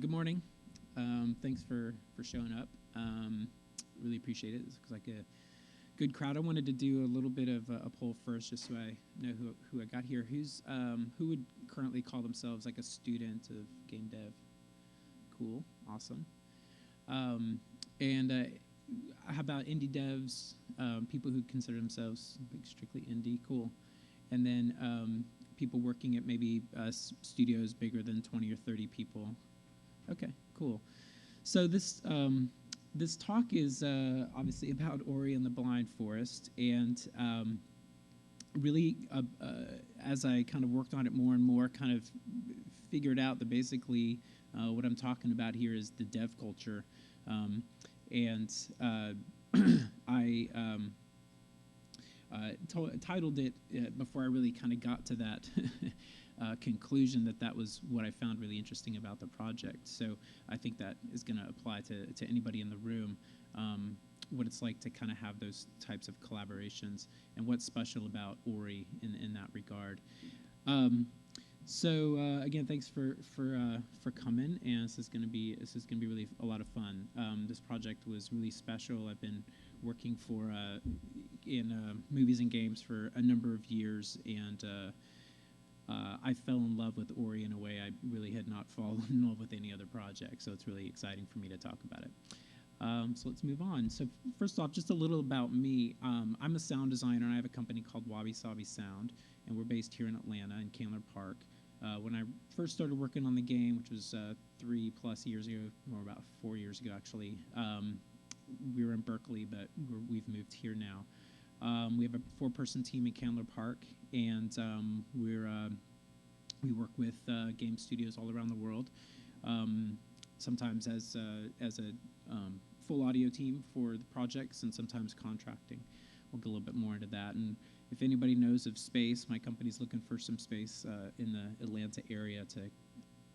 good morning. Thanks for showing up. Really appreciate it. It looks like a good crowd. I wanted to do a little bit of a poll first, just so I know who I got here. Who would currently call themselves like a student of game dev? Cool, awesome. And how about indie devs? People who consider themselves like strictly indie, cool. And then people working at maybe studios bigger than 20 or 30 people. Okay, cool. So this talk is obviously about Ori and the Blind Forest, and really, as I kind of worked on it more and more, kind of figured out that basically what I'm talking about here is the dev culture, and I titled it before I really kind of got to that conclusion that was what I found really interesting about the project. So I think that is going to apply to anybody in the room, what it's like to kind of have those types of collaborations and what's special about Ori in that regard. So again, thanks for coming, and this is going to be really a lot of fun. This project was really special. I've been working in movies and games for a number of years, and I fell in love with Ori in a way I really had not fallen in love with any other project. So it's really exciting for me to talk about it. So let's move on. So first off, just a little about me. I'm a sound designer, and I have a company called Wabi Sabi Sound, and we're based here in Atlanta in Candler Park. When I first started working on the game, which was 3+ years ago, or about 4 years ago actually, we were in Berkeley, but we've moved here now. We have a 4-person team in Candler Park, and we work with game studios all around the world. Sometimes as a full audio team for the projects, and sometimes contracting. We'll go a little bit more into that. And if anybody knows of space, my company's looking for some space in the Atlanta area to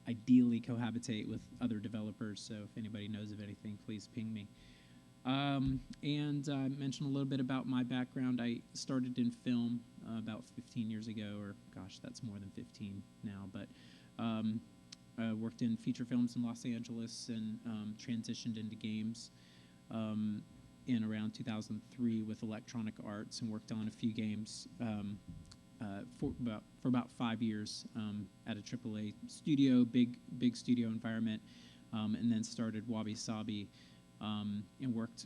ideally cohabitate with other developers. So if anybody knows of anything, please ping me. And I mentioned a little bit about my background. I started in film about 15 years ago, or gosh, that's more than 15 now. But I worked in feature films in Los Angeles and transitioned into games in around 2003 with Electronic Arts, and worked on a few games for about 5 years at a AAA studio, big studio environment, and then started Wabi Sabi. And worked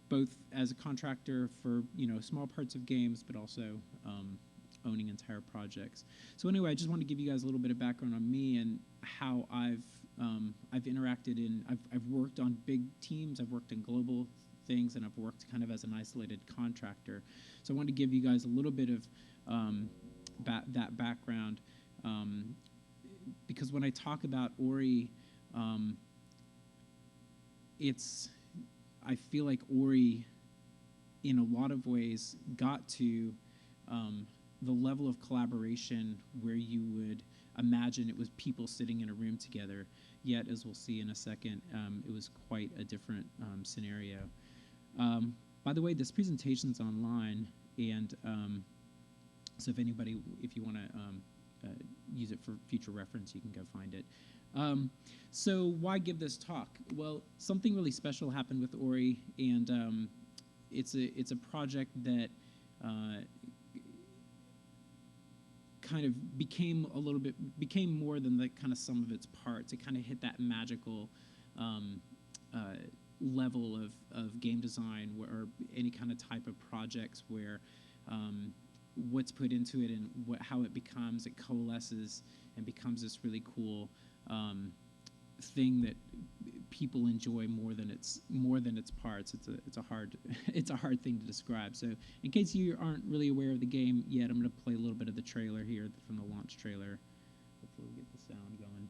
both as a contractor for small parts of games, but also owning entire projects. So anyway, I just want to give you guys a little bit of background on me and how I've interacted I've worked on big teams, I've worked in global things, and I've worked kind of as an isolated contractor. So I want to give you guys a little bit of that background, because when I talk about Ori, I feel like Ori, in a lot of ways, got to the level of collaboration where you would imagine it was people sitting in a room together. Yet, as we'll see in a second, it was quite a different scenario. By the way, this presentation's online, and so if you want to use it for future reference, you can go find it. So why give this talk? Well, something really special happened with Ori, and it's a project that kind of became more than the kind of sum of its parts. It kind of hit that magical level of game design, or any kind of type of projects where what's put into it and how it coalesces and becomes this really cool thing that people enjoy more than its parts. It's a hard thing to describe. So in case you aren't really aware of the game yet, I'm going to play a little bit of the trailer here from the launch trailer. Hopefully we'll get the sound going.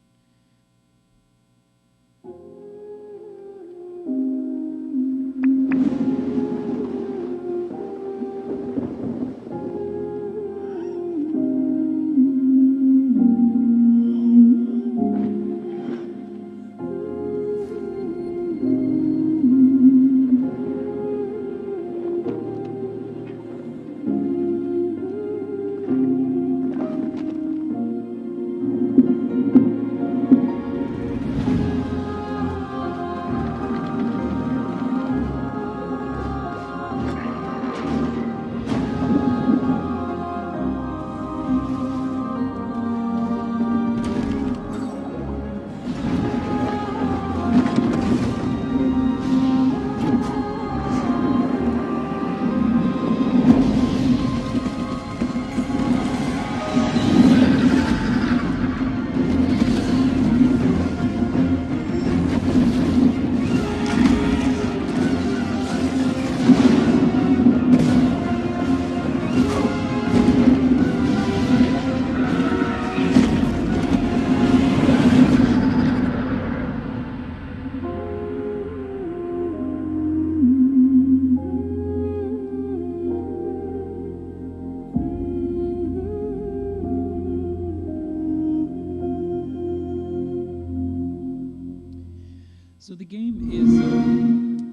game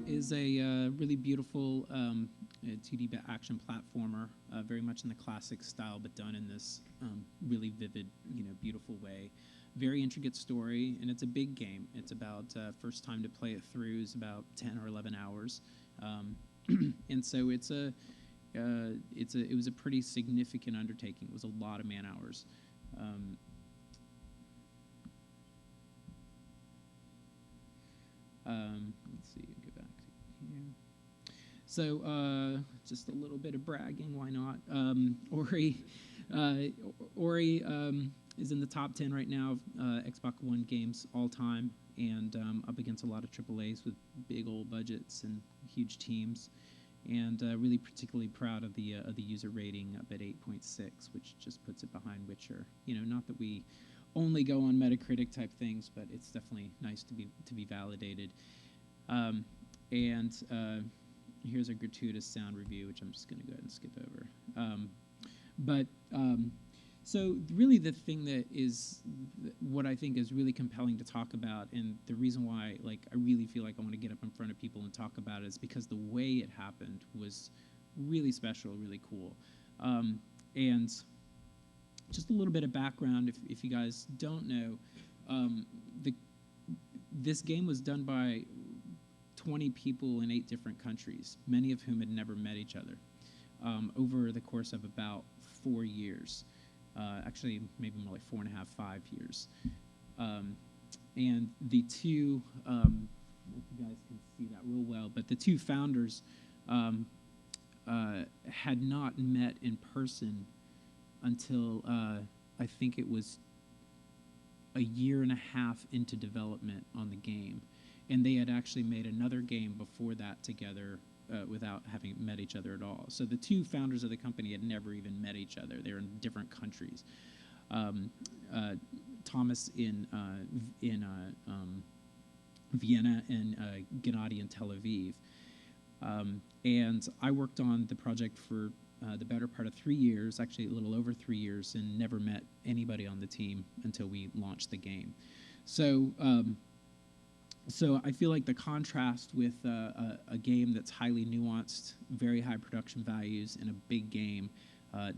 is a really beautiful 2D action platformer, very much in the classic style, but done in this really vivid, beautiful way. Very intricate story, and it's a big game. It's about first time to play it through is about 10 or 11 hours, and so it was a pretty significant undertaking. It was a lot of man hours. Let's see, go back to here. So just a little bit of bragging, why not? Ori is in the top 10 right now of Xbox One games all time, and up against a lot of AAAs with big old budgets and huge teams. And really particularly proud of the user rating up at 8.6, which just puts it behind Witcher. Not that we only go on Metacritic type things, but it's definitely nice to be validated. And here's a gratuitous sound review, which I'm just going to go ahead and skip over. So really the thing that is what I think is really compelling to talk about, and the reason why I really feel like I want to get up in front of people and talk about it, is because the way it happened was really special, really cool. And just a little bit of background, if you guys don't know, this game was done by 20 people in 8 different countries, many of whom had never met each other, over the course of about 4 years. Actually, maybe more like 4.5, 5 years. And the two, I don't know if you guys can see that real well, but the two founders had not met in person until I think it was a 1.5 years into development on the game. And they had actually made another game before that together without having met each other at all. So the two founders of the company had never even met each other. They were in different countries. Thomas in Vienna and Gennady in Tel Aviv. And I worked on the project for the better part of 3 years, actually a little over 3 years, and never met anybody on the team until we launched the game. So So I feel like the contrast with a game that's highly nuanced, very high production values, and a big game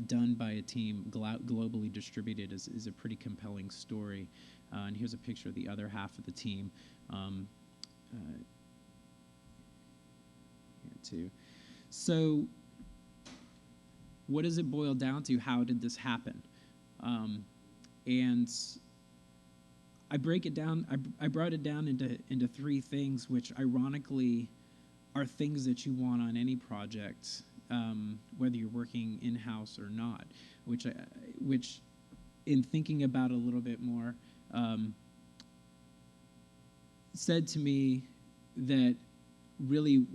done by a team globally distributed is a pretty compelling story. And here's a picture of the other half of the team. Here too. So what does it boil down to? How did this happen? And I break it down. I brought it down into 3 things, which ironically are things that you want on any project, whether you're working in-house or not. Which in thinking about it a little bit more, said to me that really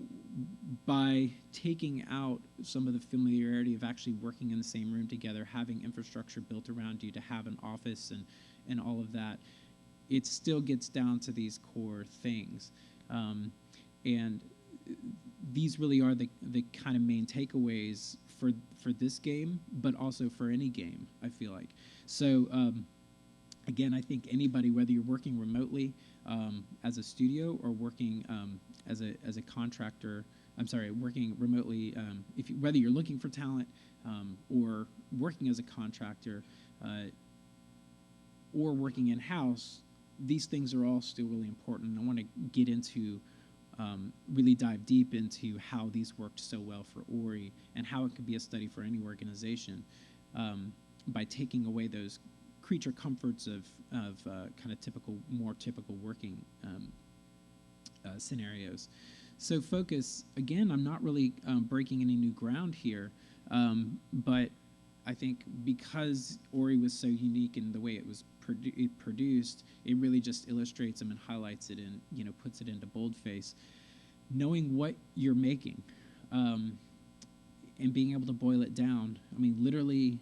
by taking out some of the familiarity of actually working in the same room together, having infrastructure built around you to have an office and all of that, it still gets down to these core things. And these really are the kind of main takeaways for this game, but also for any game, I feel like. So again, I think anybody, whether you're working remotely as a studio or working as a contractor, working remotely, whether you're looking for talent or working as a contractor or working in-house, these things are all still really important. I want to get into, really dive deep into how these worked so well for Ori and how it could be a study for any organization by taking away those creature comforts of kind of more typical working scenarios. So focus, again, I'm not really breaking any new ground here, but I think because Ori was so unique in the way it was produced, it really just illustrates them and highlights it and puts it into boldface. Knowing what you're making and being able to boil it down. I mean, literally,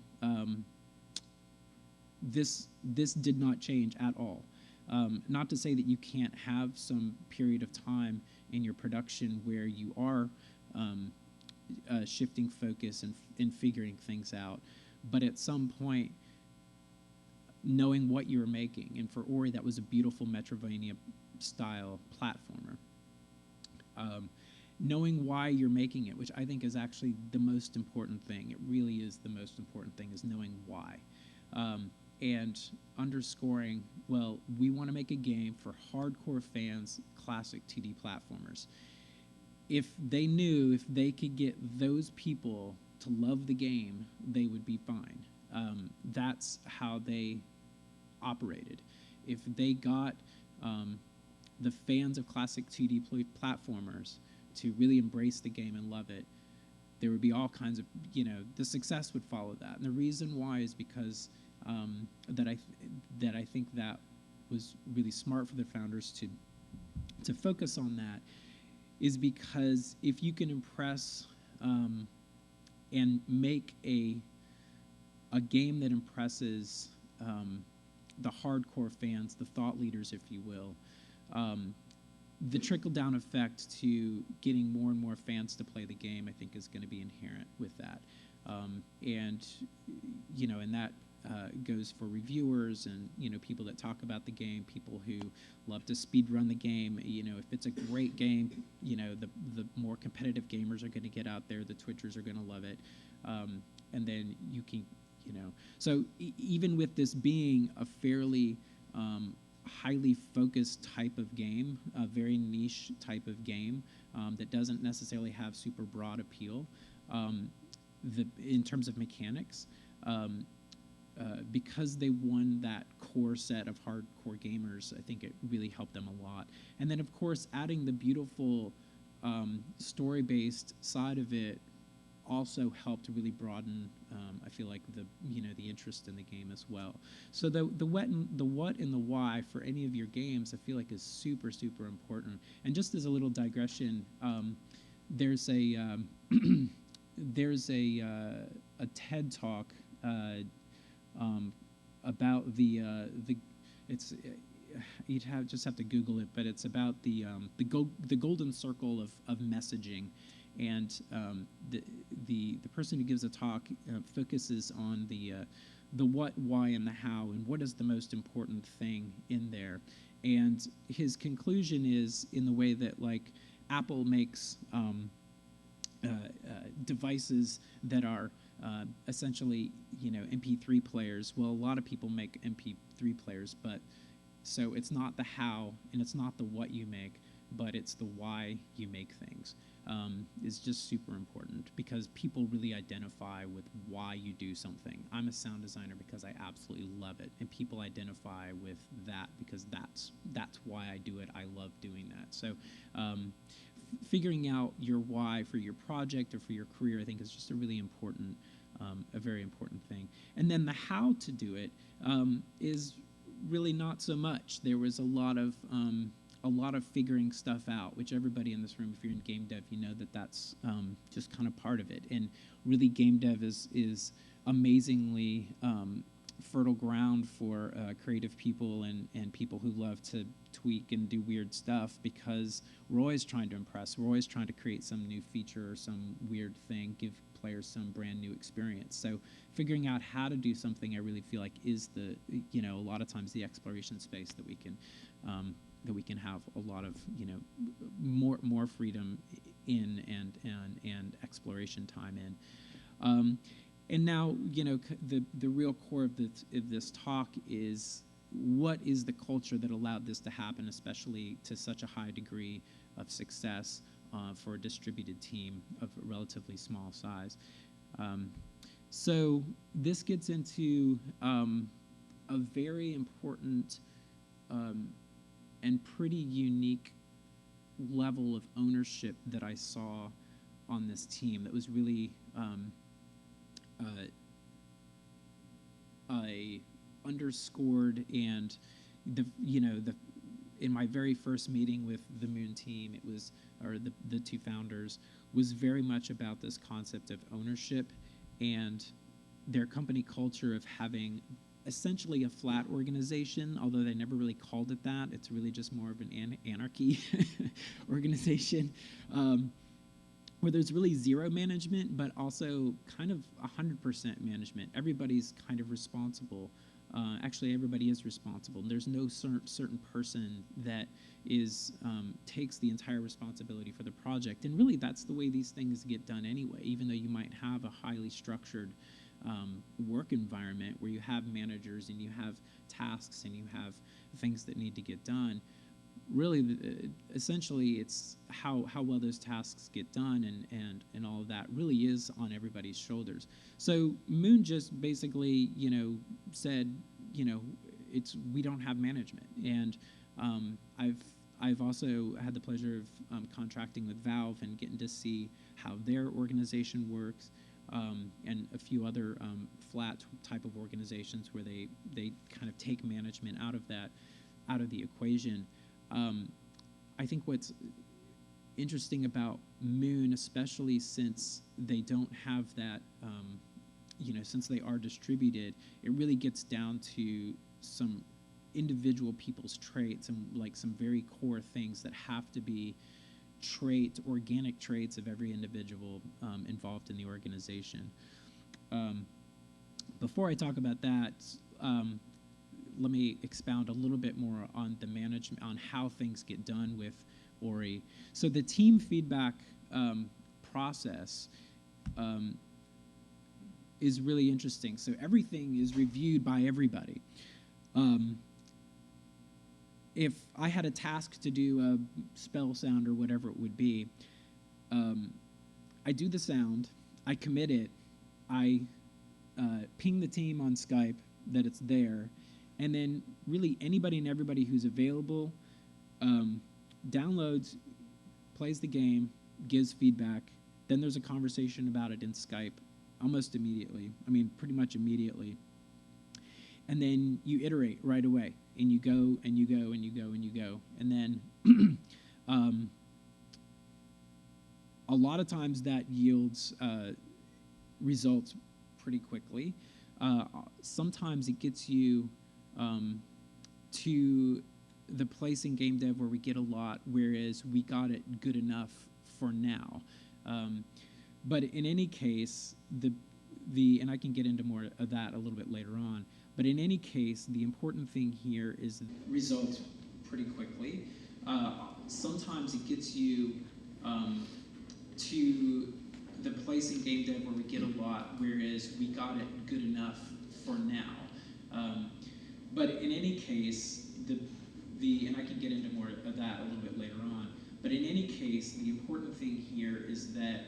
this did not change at all. Not to say that you can't have some period of time in your production where you are shifting focus and figuring things out, but at some point, knowing what you were making, and for Ori, that was a beautiful Metroidvania style platformer. Knowing why you're making it, which I think is actually the most important thing. It really is the most important thing, is knowing why. And underscoring, well, we want to make a game for hardcore fans, classic 2D platformers. If they knew if they could get those people to love the game, they would be fine. That's how they operated. If they got the fans of classic 2D platformers to really embrace the game and love it, there would be all kinds of, the success would follow that. And the reason why is because that I think that was really smart for the founders to focus on that, is because if you can impress and make a game that impresses the hardcore fans, the thought leaders, if you will, the trickle-down effect to getting more and more fans to play the game, I think, is going to be inherent with that. And that goes for reviewers and, people that talk about the game, people who love to speed run the game. If it's a great game, the more competitive gamers are going to get out there, the Twitchers are going to love it. And then you can, So even with this being a fairly highly focused type of game, a very niche type of game that doesn't necessarily have super broad appeal in terms of mechanics, because they won that core set of hardcore gamers, I think it really helped them a lot. And then, of course, adding the beautiful story-based side of it also helped to really broaden, I feel like, the interest in the game as well. So the what and the why for any of your games, I feel like, is super, super important. And just as a little digression, there's a there's a TED talk about the it's you'd just have to Google it, but it's about the golden circle of messaging. And the person who gives a talk focuses on the what, why, and the how, and what is the most important thing in there. And his conclusion is, in the way that, like, Apple makes devices that are essentially, MP3 players. Well, a lot of people make MP3 players, but so it's not the how and it's not the what you make, but it's the why you make things. Is just super important, because people really identify with why you do something. I'm a sound designer because I absolutely love it, and people identify with that because that's why I do it. I love doing that. So figuring out your why for your project or for your career, I think, is just a really important, a very important thing. And then the how to do it is really not so much. There was a lot of figuring stuff out, which everybody in this room, if you're in game dev, that's just kind of part of it. And really, game dev is amazingly fertile ground for creative people and people who love to tweak and do weird stuff, because we're always trying to impress. We're always trying to create some new feature or some weird thing, give players some brand new experience. So figuring out how to do something, I really feel like, is the, a lot of times, the exploration space that we can have a lot of, more freedom in and exploration time in. And now, the real core of this talk is, what is the culture that allowed this to happen, especially to such a high degree of success for a distributed team of a relatively small size. So this gets into a very important and pretty unique level of ownership that I saw on this team that was really underscored. And in my very first meeting with the Moon team, it was, or the two founders, was very much about this concept of ownership and their company culture of having essentially a flat organization, although they never really called it that. It's really just more of an anarchy organization, where there's really zero management, but also kind of 100% management. Everybody's kind of responsible actually everybody is responsible. There's no certain person that is takes the entire responsibility for the project. And really, that's the way these things get done anyway. Even though you might have a highly structured work environment where you have managers and you have tasks and you have things that need to get done, really, essentially, it's how well those tasks get done and all of that really is on everybody's shoulders. So Moon just basically, said, we don't have management, and I've also had the pleasure of contracting with Valve and getting to see how their organization works, and a few other flat type of organizations where they kind of take management out of the equation. I think what's interesting about Moon, especially since they don't have that, since they are distributed, it really gets down to some individual people's traits and like some very core things that have to be organic traits of every individual involved in the organization. Before I talk about that, let me expound a little bit more on the management, on how things get done with Ori. So the team feedback process is really interesting. So everything is reviewed by everybody. If I had a task to do a spell sound or whatever it would be, I do the sound, I commit it, I ping the team on Skype that it's there, and then really anybody and everybody who's available downloads, plays the game, gives feedback. Then there's a conversation about it in Skype almost immediately. I mean, pretty much immediately. And then you iterate right away, and you go, and you go, and you go, and you go. And then a lot of times that yields results pretty quickly. Sometimes it gets you to the place in game dev where we get a lot, whereas we got it good enough for now. But in any case, and I can get into more of that a little bit later on, but in any case, the important thing here is results pretty quickly. Sometimes it gets you to the place in game dev where we get a lot, whereas we got it good enough for now. But in any case, and I can get into more of that a little bit later on, but in any case, the important thing here is that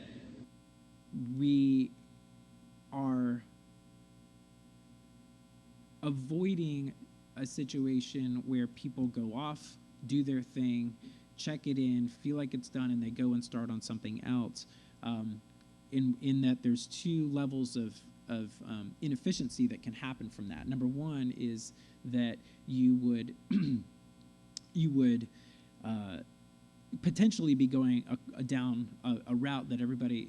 we are avoiding a situation where people go off, do their thing, check it in, feel like it's done, and they go and start on something else. In that there's two levels of inefficiency that can happen from that. Number one is that you would potentially be going down a route that everybody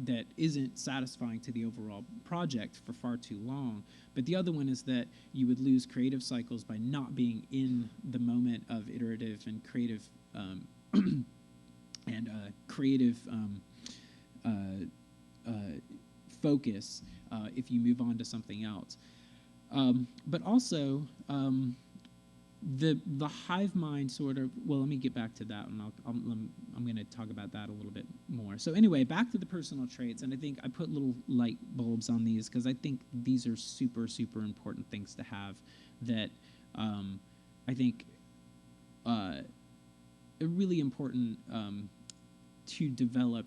that isn't satisfying to the overall project for far too long. But the other one is that you would lose creative cycles by not being in the moment of iterative and creative creative focus if you move on to something else. But also, the hive mind sort of, well, let me get back to that, and I'm going to talk about that a little bit more. So anyway, back to the personal traits, and I think I put little light bulbs on these because I think these are super, super important things to have that I think are really important to develop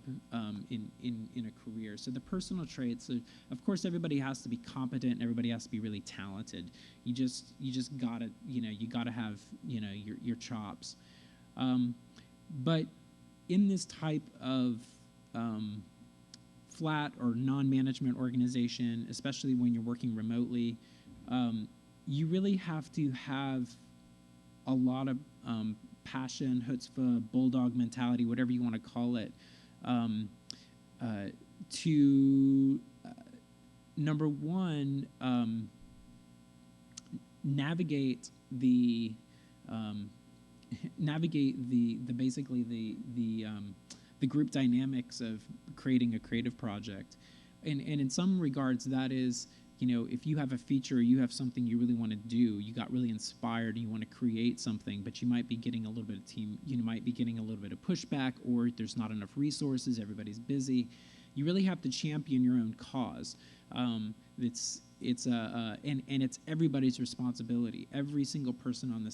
in a career. So the personal traits, of course, everybody has to be competent and everybody has to be really talented. You just gotta, you gotta have, your chops. But in this type of flat or non-management organization, especially when you're working remotely, you really have to have a lot of passion, chutzpah, bulldog mentality, whatever you want to call it, to number one, navigate the basically the group dynamics of creating a creative project, and in some regards that is if you have a feature, or you have something you really want to do, you got really inspired, and you want to create something, but you might be getting a little bit of might be getting a little bit of pushback, or there's not enough resources, everybody's busy. You really have to champion your own cause. It's everybody's responsibility. Every single person on the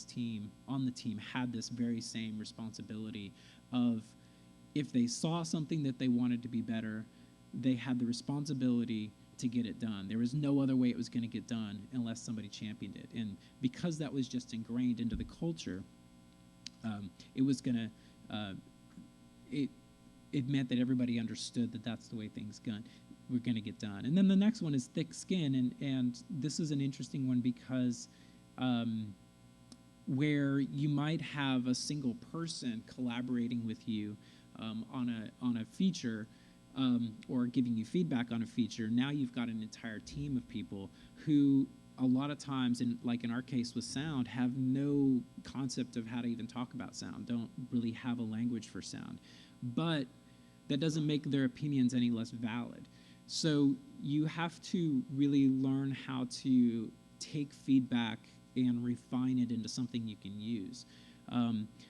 team had this very same responsibility of, if they saw something that they wanted to be better, they had the responsibility to get it done. There was no other way it was going to get done unless somebody championed it. And because that was just ingrained into the culture, it was going to, it meant that everybody understood that that's the way things were going to get done. And then the next one is thick skin, and this is an interesting one because where you might have a single person collaborating with you on a feature, or giving you feedback on a feature. Now you've got an entire team of people who a lot of times, like in our case with sound, have no concept of how to even talk about sound, don't really have a language for sound. But that doesn't make their opinions any less valid. So you have to really learn how to take feedback and refine it into something you can use.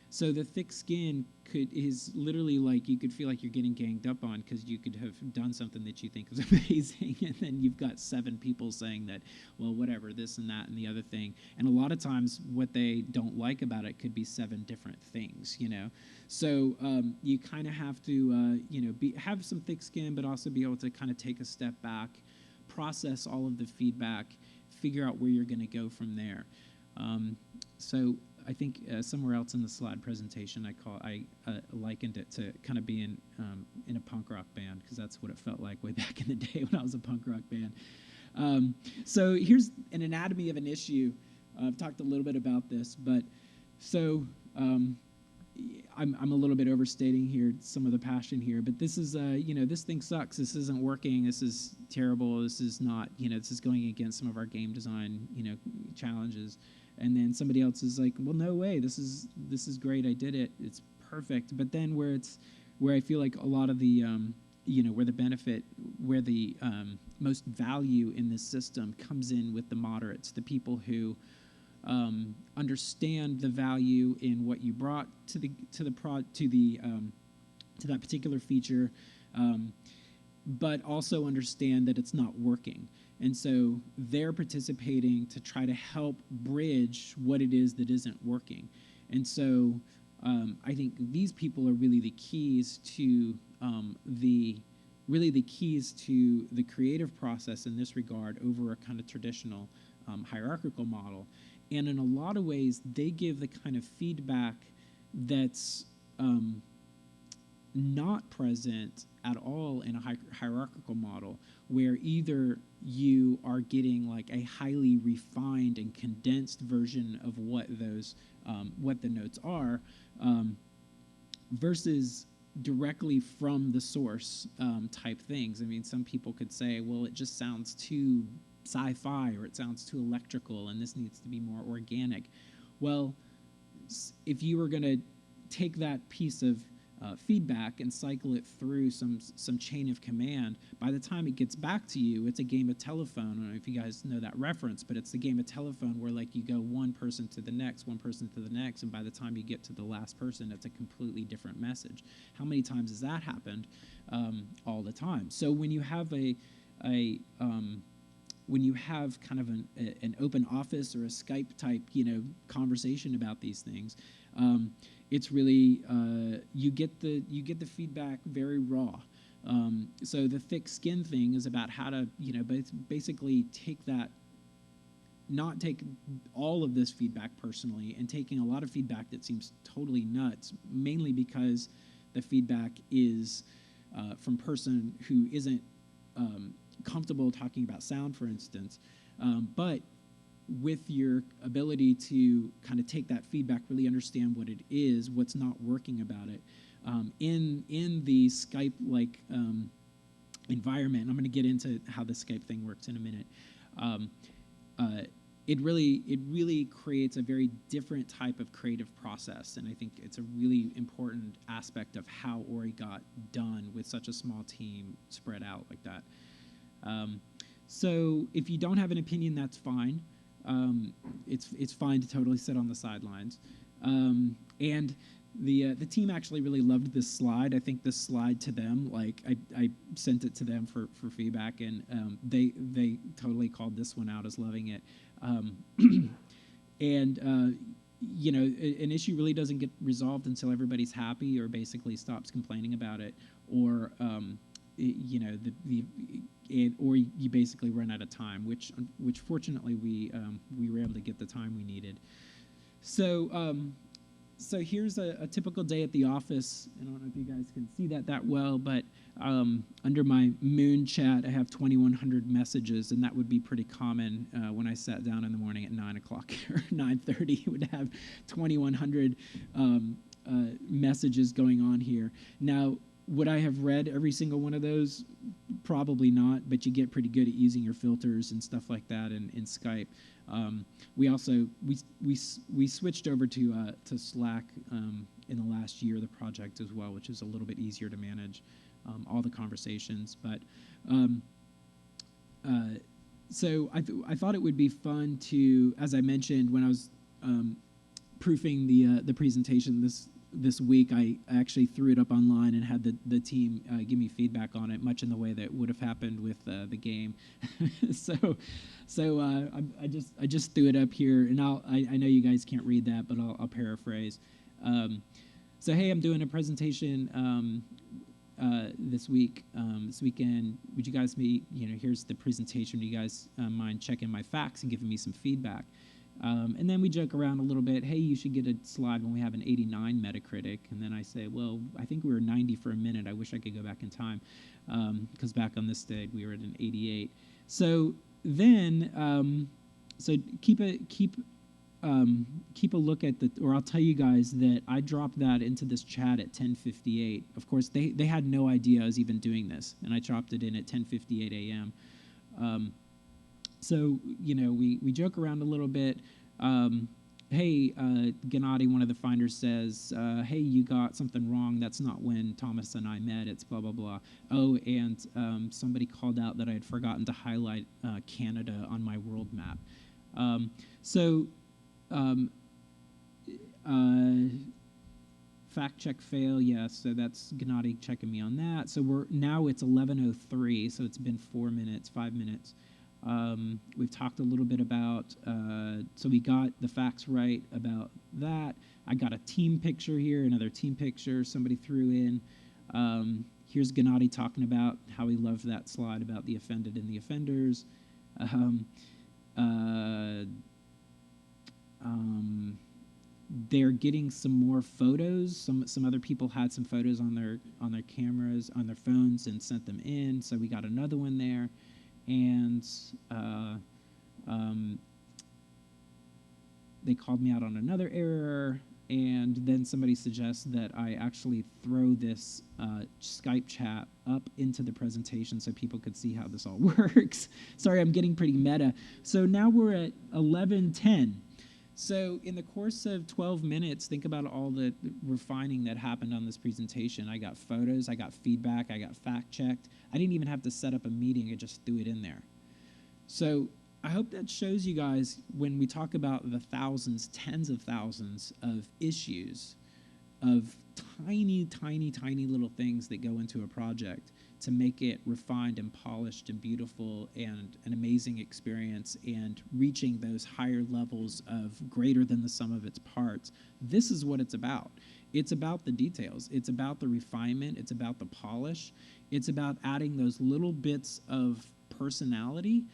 So the thick skin is literally like, you could feel like you're getting ganged up on because you could have done something that you think is amazing, and then you've got 7 people saying that, well, whatever, this and that and the other thing. And a lot of times what they don't like about it could be 7 different things, So you kind of have to, have some thick skin, but also be able to kind of take a step back, process all of the feedback, figure out where you're going to go from there. So I think somewhere else in the slide presentation, I likened it to kind of being in a punk rock band, because that's what it felt like way back in the day when I was a punk rock band. So here's an anatomy of an issue. I've talked a little bit about this, but so I'm a little bit overstating here some of the passion here, but this is this thing sucks. This isn't working. This is terrible. This is not this is going against some of our game design challenges. And then somebody else is like, well, no way, this is great, I did it, it's perfect. But then where I feel like a lot of the where the benefit, where the most value in this system comes in with the moderates, the people who understand the value in what you brought to that particular feature, but also understand that it's not working. And so they're participating to try to help bridge what it is that isn't working. And so I think these people are really the keys to the creative process in this regard over a kind of traditional hierarchical model. And in a lot of ways, they give the kind of feedback that's not present at all in a hierarchical model, where either you are getting like a highly refined and condensed version of what the notes are, versus directly from the source type things. I mean, some people could say, well, it just sounds too sci-fi, or it sounds too electrical, and this needs to be more organic. Well, if you were going to take that piece of feedback and cycle it through some chain of command, by the time it gets back to you, it's a game of telephone. I don't know if you guys know that reference, but it's the game of telephone where like you go one person to the next, and by the time you get to the last person, it's a completely different message. How many times has that happened? All the time. So when you have when you have kind of an open office or a Skype type conversation about these things, it's really you get the feedback very raw. So the thick skin thing is about how to basically not take all of this feedback personally, and taking a lot of feedback that seems totally nuts, mainly because the feedback is from person who isn't comfortable talking about sound, for instance, but with your ability to kind of take that feedback, really understand what it is, what's not working about it, in the Skype-like environment. I'm going to get into how the Skype thing works in a minute. It really creates a very different type of creative process, and I think it's a really important aspect of how Ori got done with such a small team spread out like that. So if you don't have an opinion, that's fine. It's fine to totally sit on the sidelines. And the team actually really loved this slide. I think this slide to them, like I sent it to them for feedback, and they totally called this one out as loving it. And you know, an issue really doesn't get resolved until everybody's happy or basically stops complaining about it, or you know, or you basically run out of time, which fortunately we were able to get the time we needed. So so here's a typical day at the office. I don't know if you guys can see that well, but under my Moon chat, I have 2,100 messages, and that would be pretty common when I sat down in the morning at 9 o'clock or 9:30. It would have 2,100 messages going on here. Now, would I have read every single one of those? Probably not, but you get pretty good at using your filters and stuff like that in Skype. We also we switched over to Slack in the last year of the project as well, which is a little bit easier to manage all the conversations. But so I thought it would be fun to, as I mentioned when I was proofing the presentation this week, I actually threw it up online and had the team give me feedback on it, much in the way that would have happened with the game. so I just threw it up here, and I know you guys can't read that, but I'll paraphrase. So hey, I'm doing a presentation this weekend. Would you guys be, here's the presentation. Would you guys mind checking my facts and giving me some feedback? And then we joke around a little bit. Hey, you should get a slide when we have an 89 Metacritic. And then I say, well, I think we were 90 for a minute. I wish I could go back in time, because back on this day we were at an 88. So then, so keep a look at or I'll tell you guys that I dropped that into this chat at 10:58. Of course, they had no idea I was even doing this, and I dropped it in at 10:58 a.m. So, we joke around a little bit. Hey, Gennady, one of the finders, says, hey, you got something wrong. That's not when Thomas and I met. It's blah, blah, blah. Oh, and somebody called out that I had forgotten to highlight Canada on my world map. Fact check fail, yes. So that's Gennady checking me on that. So now it's 11:03, so it's been 5 minutes. We've talked a little bit about, so we got the facts right about that. I got a team picture here, another team picture somebody threw in. Here's Gennady talking about how he loved that slide about the offended and the offenders. They're getting some more photos. Some other people had some photos on their cameras, on their phones, and sent them in. So we got another one there. And they called me out on another error, and then somebody suggests that I actually throw this Skype chat up into the presentation so people could see how this all works. Sorry, I'm getting pretty meta. So now we're at 11:10. So in the course of 12 minutes, think about all the refining that happened on this presentation. I got photos, I got feedback, I got fact-checked. I didn't even have to set up a meeting, I just threw it in there. So I hope that shows you guys, when we talk about the thousands, tens of thousands of issues, of tiny, tiny, tiny little things that go into a project to make it refined and polished and beautiful and an amazing experience and reaching those higher levels of greater than the sum of its parts. This is what it's about. It's about the details. It's about the refinement. It's about the polish. It's about adding those little bits of personality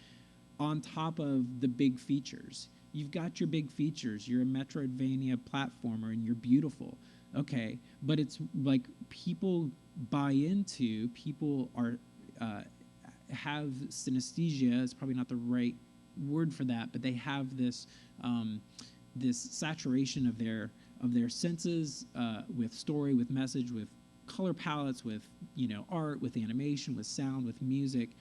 on top of the big features. You've got your big features. You're a Metroidvania platformer and you're beautiful. Okay, but it's like people buy into, people are have synesthesia. It's probably not the right word for that, but they have this this saturation of their senses with story, with message, with color palettes, with art, with animation, with sound, with music,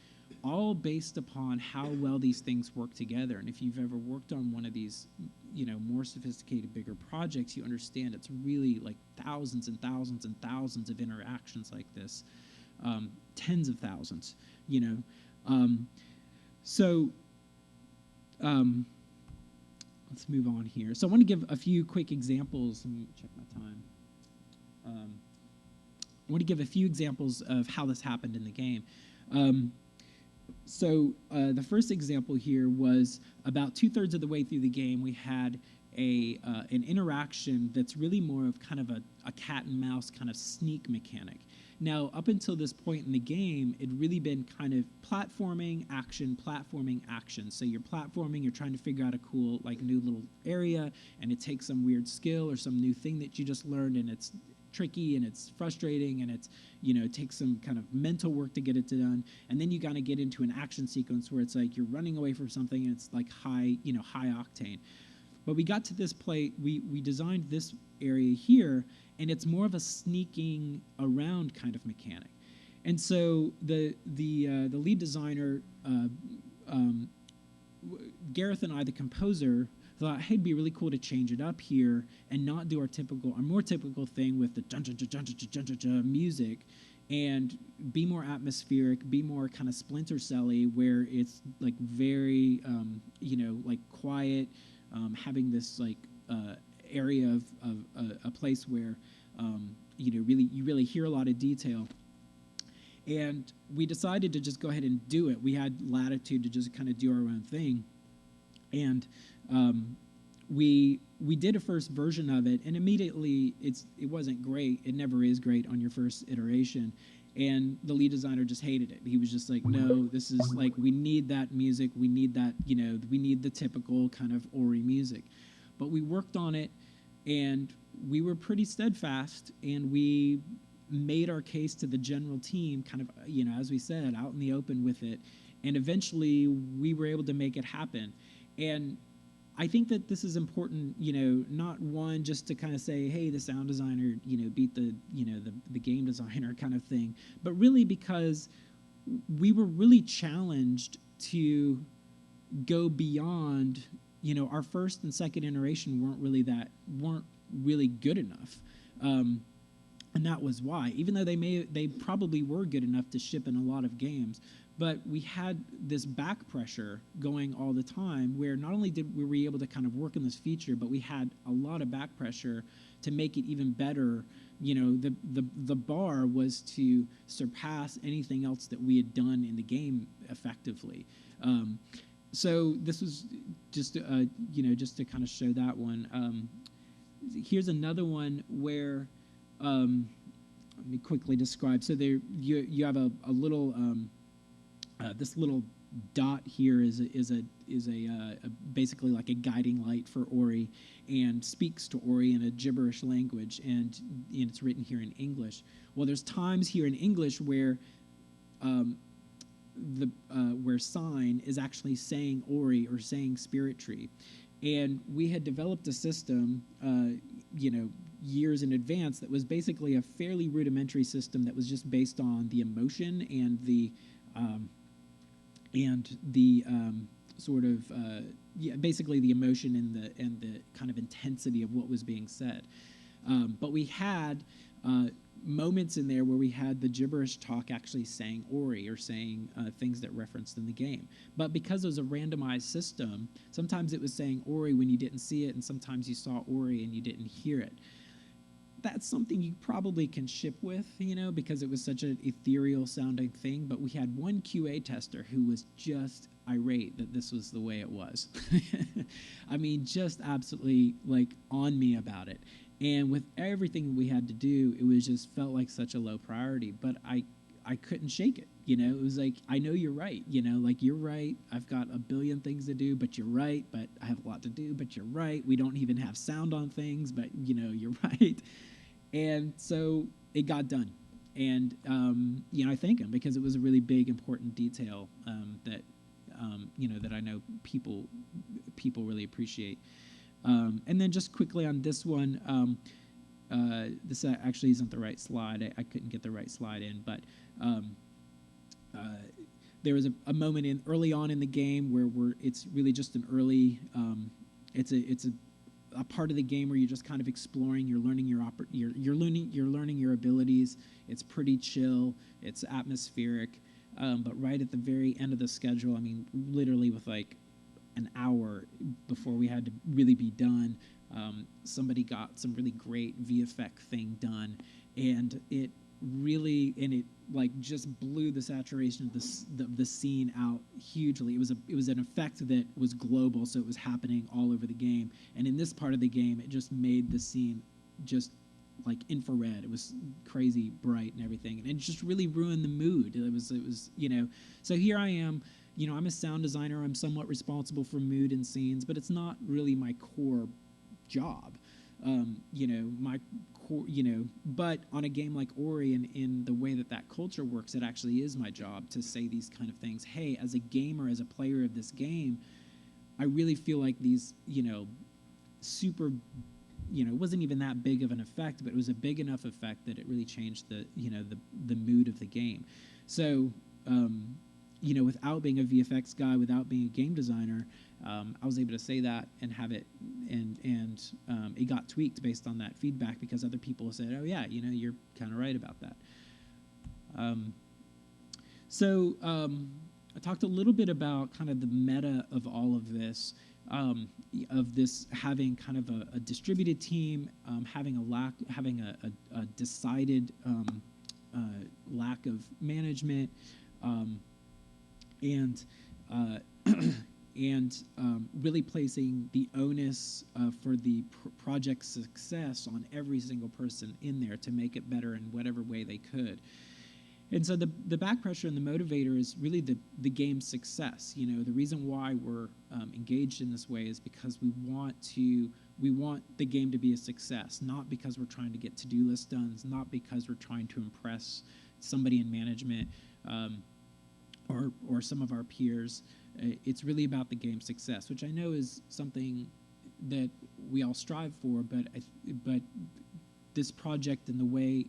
all based upon how well these things work together. And if you've ever worked on one of these more sophisticated, bigger projects, you understand it's really like thousands and thousands and thousands of interactions like this, tens of thousands, So let's move on here. So I want to give a few quick examples. Let me check my time. I want to give a few examples of how this happened in the game. So the first example here was about 2/3 of the way through the game, we had an interaction that's really more of kind of a cat and mouse kind of sneak mechanic. Now, up until this point in the game, it'd really been kind of platforming, action. So you're platforming, you're trying to figure out a cool, like, new little area, and it takes some weird skill or some new thing that you just learned, and it's tricky and it's frustrating and it's, it takes some kind of mental work to get it done. And then you kind of get into an action sequence where it's like you're running away from something and it's like high octane. But we got to this play, we designed this area here, and it's more of a sneaking around kind of mechanic. And so the lead designer, Gareth and I, the composer, thought, hey, it'd be really cool to change it up here and not do our more typical thing with the music, and be more atmospheric, be more kind of Splinter Cell-y, where it's like very, like quiet, having this like area of a place where you really hear a lot of detail. And we decided to just go ahead and do it. We had latitude to just kind of do our own thing. And we did a first version of it, and immediately it wasn't great. It never is great on your first iteration. And the lead designer just hated it. He was just like, no, this is like, we need that music. We need that, we need the typical kind of Ori music. But we worked on it, and we were pretty steadfast, and we made our case to the general team kind of, as we said, out in the open with it. And eventually we were able to make it happen. And I think that this is important, not one just to kind of say, hey, the sound designer, beat the game designer kind of thing, but really because we were really challenged to go beyond, our first and second iteration weren't really good enough. And that was why, even though they probably were good enough to ship in a lot of games, but we had this back pressure going all the time, where not only were we able to kind of work on this feature, but we had a lot of back pressure to make it even better. The bar was to surpass anything else that we had done in the game effectively. So this was just just to kind of show that one. Here's another one where. Let me quickly describe. So there, you have a little. This little dot here is basically like a guiding light for Ori, and speaks to Ori in a gibberish language, and it's written here in English. Well, there's times here in English where where sign is actually saying Ori or saying Spirit Tree, and we had developed a system, years in advance, that was basically a fairly rudimentary system that was just based on the emotion and the sort of basically the emotion and the kind of intensity of what was being said. But we had moments in there where we had the gibberish talk actually saying Ori or saying things that referenced in the game. But because it was a randomized system, sometimes it was saying Ori when you didn't see it, and sometimes you saw Ori and you didn't hear it. That's something you probably can ship with, because it was such an ethereal sounding thing. But we had one QA tester who was just irate that this was the way it was. I mean, just absolutely like on me about it. And with everything we had to do, it was just felt like such a low priority. But I couldn't shake it. It was like, I know you're right. Like, you're right. I've got a billion things to do, but you're right. But I have a lot to do, but you're right. We don't even have sound on things, but you're right. And so it got done. And I thank him, because it was a really big, important detail that that I know people really appreciate. And then just quickly on this one, this actually isn't the right slide. I couldn't get the right slide in, but there was a moment early on in the game where it's really just an early. It's a part of the game where you're just kind of exploring. You're learning you're learning your abilities. It's pretty chill. It's atmospheric. but right at the very end of the schedule, I mean, literally with like an hour before we had to really be done, somebody got some really great VFX thing done, and it like just blew the saturation of the scene out hugely. It was an effect that was global, so it was happening all over the game. And in this part of the game, it just made the scene just like infrared. It was crazy bright and everything, and it just really ruined the mood. It was So here I am. I'm a sound designer. I'm somewhat responsible for mood and scenes, but it's not really my core job. My core, but on a game like Ori, and in the way that culture works, it actually is my job to say these kind of things. Hey, as a gamer, as a player of this game, I really feel like these, super, it wasn't even that big of an effect, but it was a big enough effect that it really changed the mood of the game. So, without being a VFX guy, without being a game designer, I was able to say that and have it, and it got tweaked based on that feedback, because other people said, "Oh yeah, you're kind of right about that." I talked a little bit about kind of the meta of all of this, having kind of a distributed team, having a decided lack of management, and really placing the onus for the project's success on every single person in there to make it better in whatever way they could. And so the back pressure and the motivator is really the game's success. The reason why we're engaged in this way is because we want the game to be a success, not because we're trying to get to-do list done, not because we're trying to impress somebody in management, or some of our peers. It's really about the game's success, which I know is something that we all strive for, but this project and the way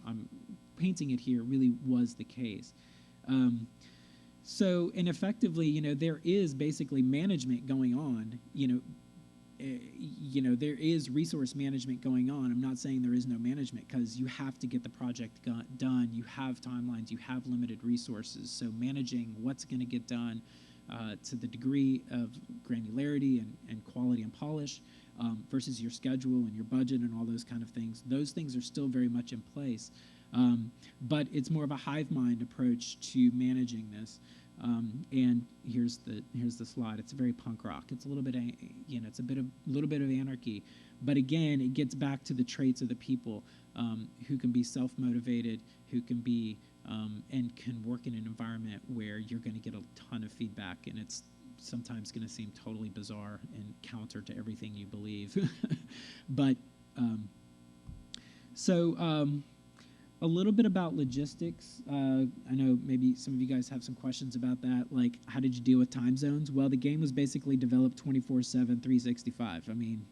I'm painting it here really was the case. So, and effectively, there is basically management going on. There is resource management going on. I'm not saying there is no management, because you have to get the project done. You have timelines. You have limited resources. So managing what's going to get done to the degree of granularity and quality and polish versus your schedule and your budget and all those kind of things, those things are still very much in place. But it's more of a hive mind approach to managing this. And here's the slide. It's very punk rock. It's a little bit, it's a little bit of anarchy. But again, it gets back to the traits of the people who can be self-motivated, who can be and can work in an environment where you're going to get a ton of feedback, and it's sometimes going to seem totally bizarre and counter to everything you believe. But a little bit about logistics. I know maybe some of you guys have some questions about that, like how did you deal with time zones? Well, the game was basically developed 24/7, 365. I mean,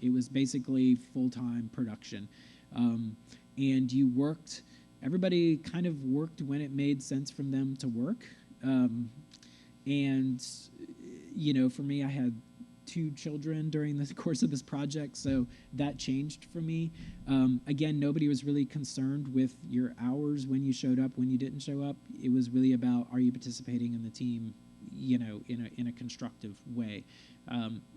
it was basically full-time production. And everybody kind of worked when it made sense from them to work. And, for me, I had 2 children during the course of this project, so that changed for me. Again, nobody was really concerned with your hours, when you showed up, when you didn't show up. It was really about, are you participating in the team, in a constructive way.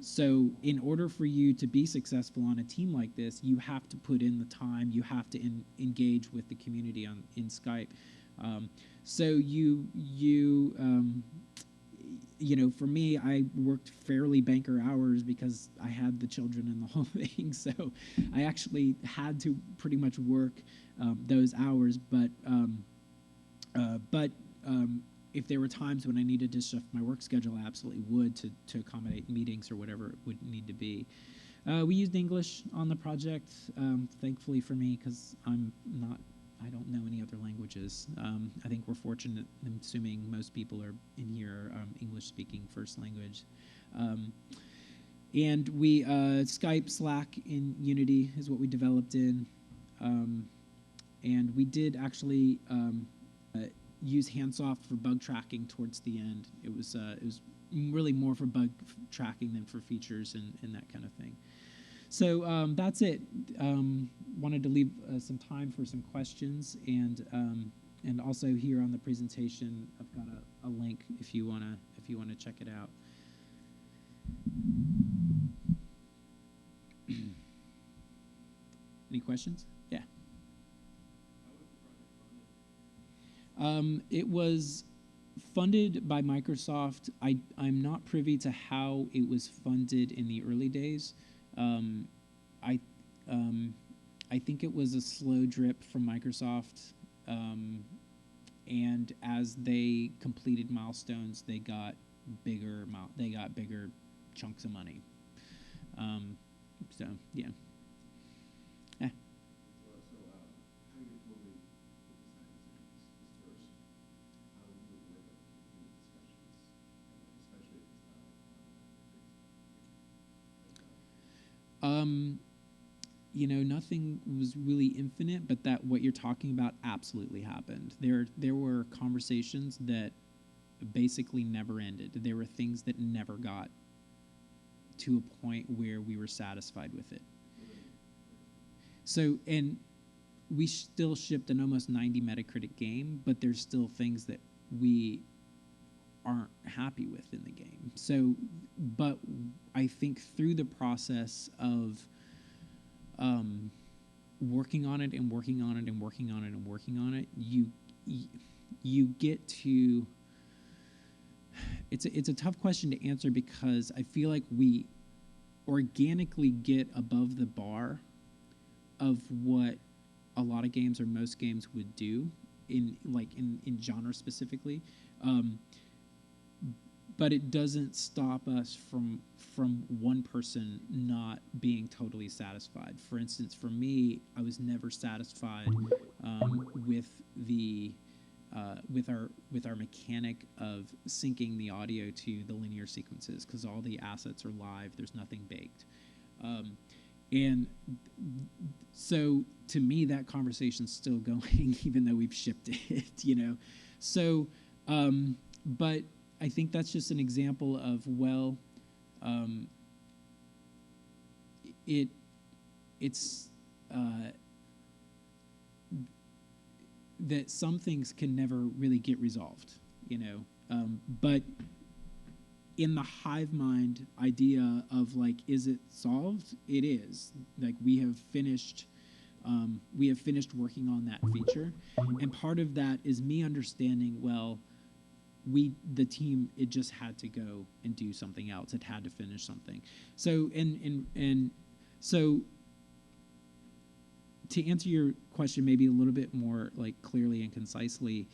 So in order for you to be successful on a team like this, you have to put in the time. You have to engage with the community in Skype. For me, I worked fairly banker hours because I had the children and the whole thing. So I actually had to pretty much work those hours. But if there were times when I needed to shift my work schedule, I absolutely would to accommodate meetings or whatever it would need to be. We used English on the project, thankfully for me, because I don't know any other languages. I think we're fortunate, I'm assuming most people are in here English-speaking first language. And we, Skype, Slack in Unity is what we developed in. And we did actually use Handsoft for bug tracking towards the end. It was really more for bug tracking than for features and that kind of thing. So that's it. Wanted to leave some time for some questions, and And also here on the presentation, I've got a link if you wanna check it out. Any questions? Yeah. It was funded by Microsoft. I'm not privy to how it was funded in the early days. I I think it was a slow drip from Microsoft, and as they completed milestones, they got bigger chunks of money. So yeah. Eh. How you formally decide is first. How do you work up in the discussions, especially You know, nothing was really infinite, but that what you're talking about absolutely happened. There were conversations that basically never ended. There were things that never got to a point where we were satisfied with it. So, and we still shipped an almost 90 Metacritic game, but there's still things that we aren't happy with in the game. So, but I think through the process of working on it and working on it and working on it and working on it, you get to. It's a tough question to answer because I feel like we organically get above the bar of what a lot of games or most games would do in genre specifically. But it doesn't stop us from one person not being totally satisfied. For instance, for me, I was never satisfied with the with our mechanic of syncing the audio to the linear sequences because all the assets are live. There's nothing baked, and so to me, that conversation's still going, even though we've shipped it. You know, so but. I think that's just an example of, well, it's that some things can never really get resolved, you know. But in the hive mind idea of like, is it solved? It is. Like we have finished working on that feature, and part of that is me understanding, well, the team, it just had to go and do something else. It had to finish something. So and so to answer your question maybe a little bit more like clearly and concisely,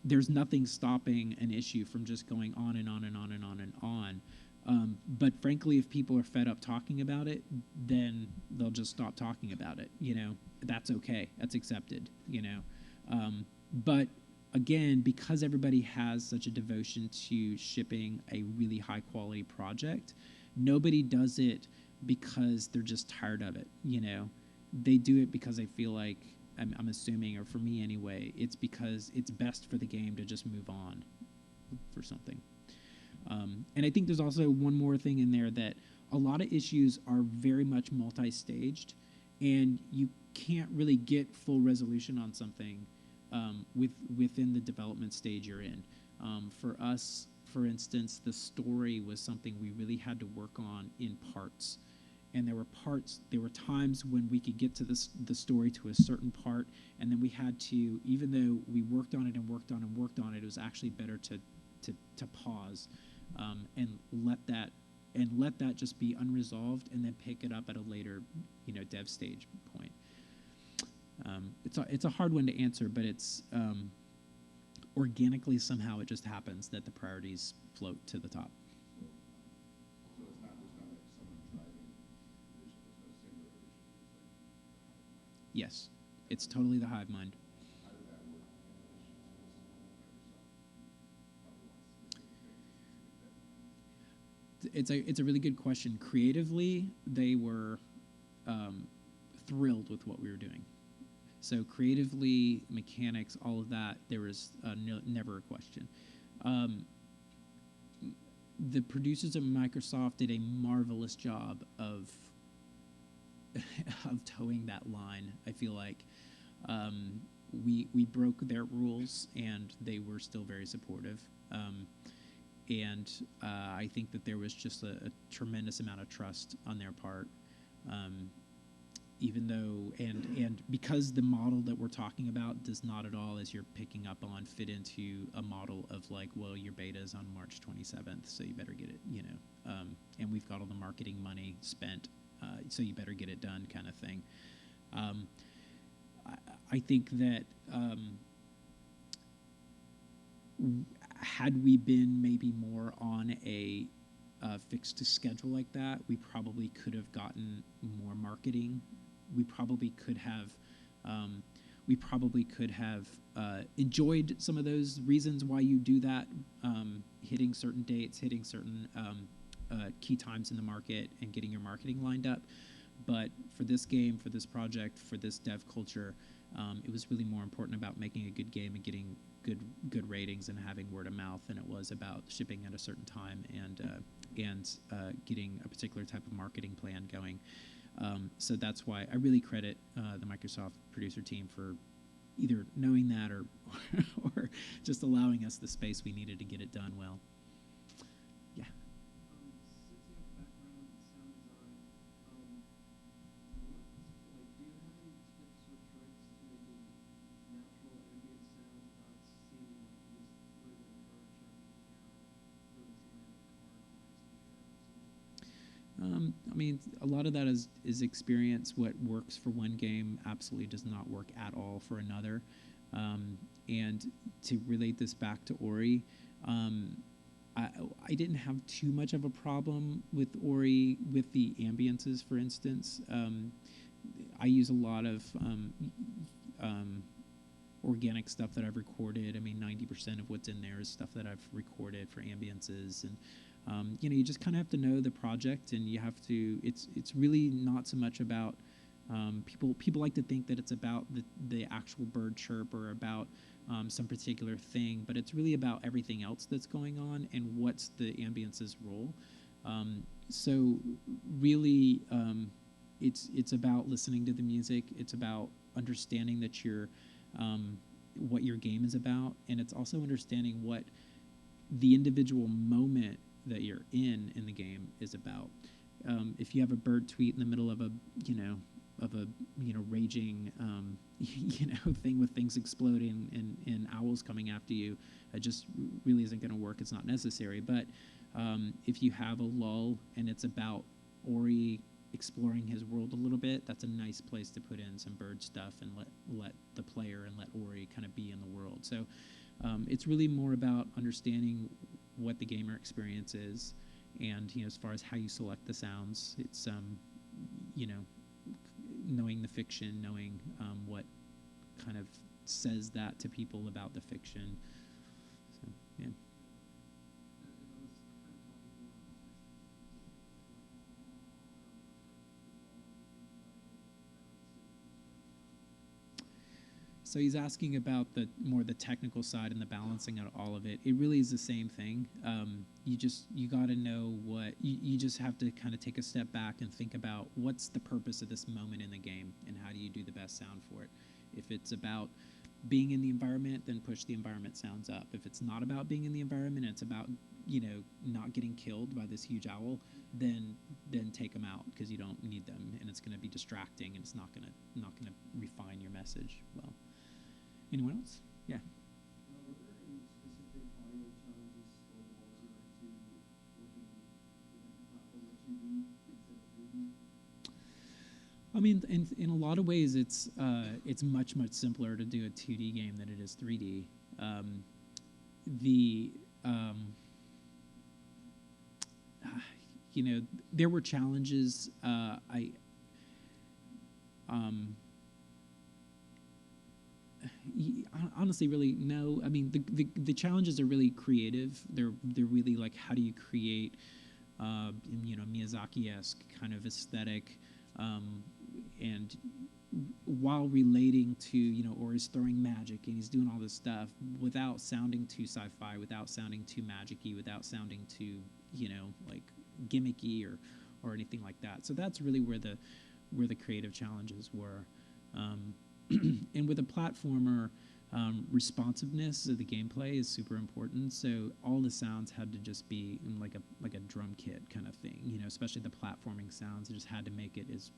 there's nothing stopping an issue from just going on and on and on and on and on. But frankly, if people are fed up talking about it, then they'll just stop talking about it. You know, that's okay. That's accepted. You know, but again, because everybody has such a devotion to shipping a really high quality project, nobody does it because they're just tired of it. You know, they do it because they feel like, I'm assuming, or for me anyway, it's because it's best for the game to just move on for something. And I think there's also one more thing in there, that a lot of issues are very much multi-staged, and you can't really get full resolution on something within the development stage you're in. For us, for instance, the story was something we really had to work on in parts. And there were times when we could get to the story to a certain part, and then we had to, even though we worked on it and worked on and worked on it, it was actually better to pause and let that just be unresolved, and then pick it up at a later, you know, dev stage point. It's a hard one to answer, but it's organically somehow it just happens that the priorities float to the top. So there's not like someone driving the vision. There's no singular vision. It's like Yes, it's totally the hive mind. how did that work in relation to Microsoft? Probably wants specific things. It's a really good question. Creatively, they were thrilled with what we were doing. So creatively, mechanics, all of that, there was never a question. The producers at Microsoft did a marvelous job of towing that line, I feel like. we broke their rules, and they were still very supportive. And I think that there was just a tremendous amount of trust on their part. Even though, and because the model that we're talking about does not at all, as you're picking up on, fit into a model of like, well, your beta is on March 27th, so you better get it, and we've got all the marketing money spent, so you better get it done, kind of thing. I think that had we been maybe more on a fixed schedule like that, we probably could have gotten more marketing. We probably could have enjoyed some of those reasons why you do that, hitting certain dates, hitting certain key times in the market, and getting your marketing lined up. But for this game, for this project, for this dev culture, it was really more important about making a good game and getting good ratings and having word of mouth than it was about shipping at a certain time and getting a particular type of marketing plan going. So that's why I really credit the Microsoft producer team for either knowing that or or just allowing us the space we needed to get it done well. Yeah. Since you have a background in sound design, do you have any tips or tricks to making natural ambient sounds without seeming like you just put it in a bird chirping out, put it in some random car noise in the air or something? I mean, a lot of that is experience. What works for one game absolutely does not work at all for another. And to relate this back to Ori, I didn't have too much of a problem with Ori with the ambiences, for instance. I use a lot of organic stuff that I've recorded. I mean, 90% of what's in there is stuff that I've recorded for ambiences, and you just kind of have to know the project, and you have to. It's really not so much about people like to think that it's about the actual bird chirp or about some particular thing, but it's really about everything else that's going on and what's the ambience's role. So really, it's about listening to the music. It's about understanding that you're what your game is about, and it's also understanding what the individual moment that you're in the game is about. If you have a bird tweet in the middle of a raging thing with things exploding and owls coming after you, it just really isn't going to work. It's not necessary. But if you have a lull and it's about Ori exploring his world a little bit, that's a nice place to put in some bird stuff and let the player and let Ori kind of be in the world. So it's really more about understanding what the gamer experience is, and as far as how you select the sounds, it's knowing the fiction, knowing what kind of says that to people about the fiction. So yeah. So he's asking about the technical side and the balancing of all of it. It really is the same thing. You got to know what you just have to kind of take a step back and think about what's the purpose of this moment in the game and how do you do the best sound for it. If it's about being in the environment, then push the environment sounds up. If it's not about being in the environment, it's about not getting killed by this huge owl, then take them out because you don't need them, and it's going to be distracting, and it's not going to refine your message well. Anyone else? Yeah. Were there any specific audio challenges or walls you ran into working with a platform like 2D instead of 3D? I mean, in a lot of ways, it's much simpler to do a 2D game than it is 3D. There were challenges. Honestly, really, no. I mean, the challenges are really creative. They're really like, how do you create, Miyazaki-esque kind of aesthetic, and while relating to, or he's throwing magic and he's doing all this stuff without sounding too sci-fi, without sounding too magic-y, without sounding too, like gimmicky or anything like that. So that's really where the creative challenges were. and with a platformer, responsiveness of the gameplay is super important. So all the sounds had to just be in like a drum kit kind of thing, you know, especially the platforming sounds. It just had to make it as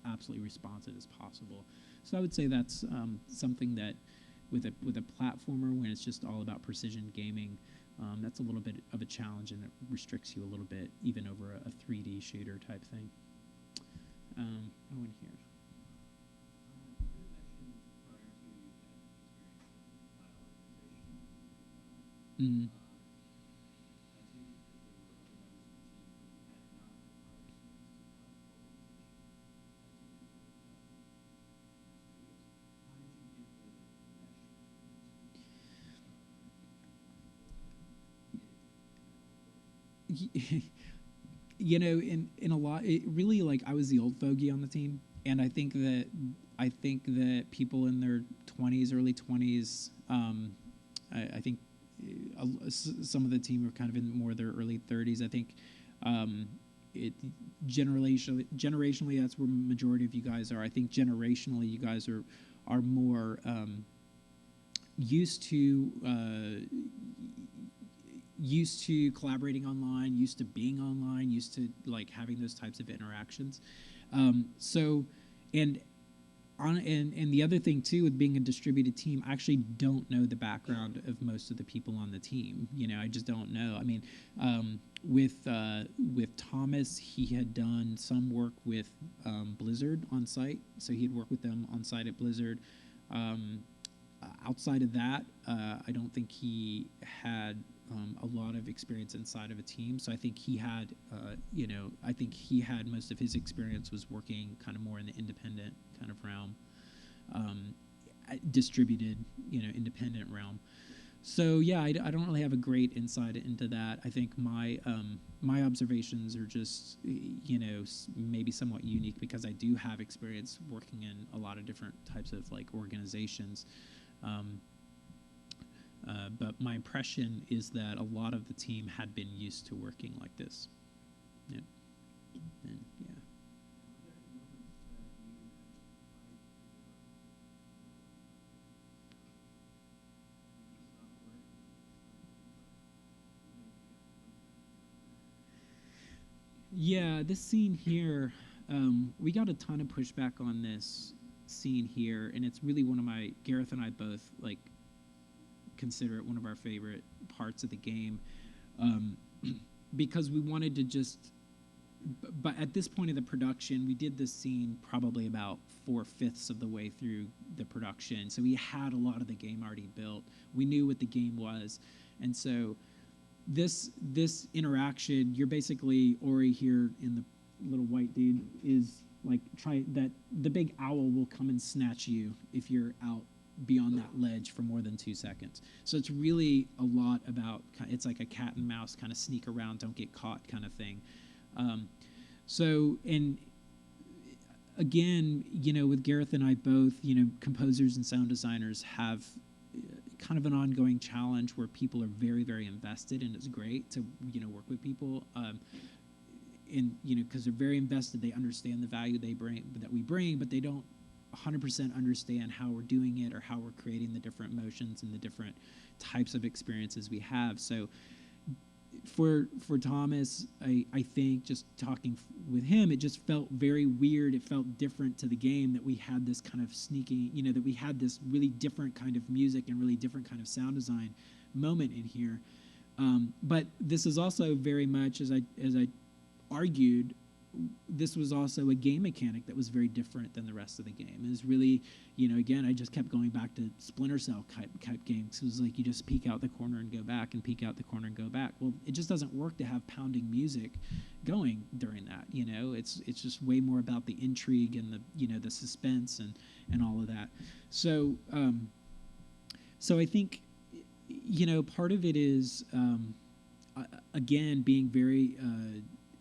absolutely responsive as possible. So I would say that's something that with a platformer, when it's just all about precision gaming, that's a little bit of a challenge, and it restricts you a little bit even over a 3D shooter type thing. Owen here. You had mentioned prior to you had experience in cloud organization. Mm. I take it that there were other members of the team who had not had prior experience in cloud organization at two different studios. How did you get the mesh between the two? You know, in a lot, it really, like, I was the old fogey on the team, and I think that people in their 20s, early 20s, I think some of the team are kind of in more their early 30s. I think it generationally that's where majority of you guys are. I think generationally you guys are more used to collaborating online, used to being online, used to like having those types of interactions. And the other thing too, with being a distributed team, I actually don't know the background of most of the people on the team. You know, I just don't know. I mean, with Thomas, he had done some work with Blizzard on site, so he'd worked with them on site at Blizzard. Outside of that, I don't think he had a lot of experience inside of a team. So I think he had, I think he had most of his experience was working kind of more in the independent kind of realm, distributed, independent realm. So yeah, I don't really have a great insight into that. I think my observations are just, maybe somewhat unique because I do have experience working in a lot of different types of like organizations. But my impression is that a lot of the team had been used to working like this. Yeah. And yeah. Yeah, this scene here, we got a ton of pushback on this scene here, and it's really Gareth and I both like consider it one of our favorite parts of the game, because we wanted to just, but at this point of the production, we did this scene probably about 4/5 of the way through the production, so we had a lot of the game already built. We knew what the game was, and so this interaction, you're basically Ori here in the little white dude is like the big owl will come and snatch you if you're out beyond that ledge for more than 2 seconds. So it's really a lot about, it's like a cat and mouse kind of sneak around, don't get caught kind of thing. And again, with Gareth and I both, composers and sound designers have kind of an ongoing challenge where people are very, very invested, and it's great to, work with people. Because they're very invested, they understand the value that we bring, but they don't 100% understand how we're doing it or how we're creating the different motions and the different types of experiences we have. So for Thomas, I think just talking with him, it just felt very weird. It felt different to the game that we had this kind of sneaking, that we had this really different kind of music and really different kind of sound design moment in here. But this is also very much, as I argued, this was also a game mechanic that was very different than the rest of the game. It was really, again, I just kept going back to Splinter Cell type games. It was like you just peek out the corner and go back and peek out the corner and go back. Well, it just doesn't work to have pounding music going during that. It's just way more about the intrigue and the suspense and all of that. So I think part of it is again being very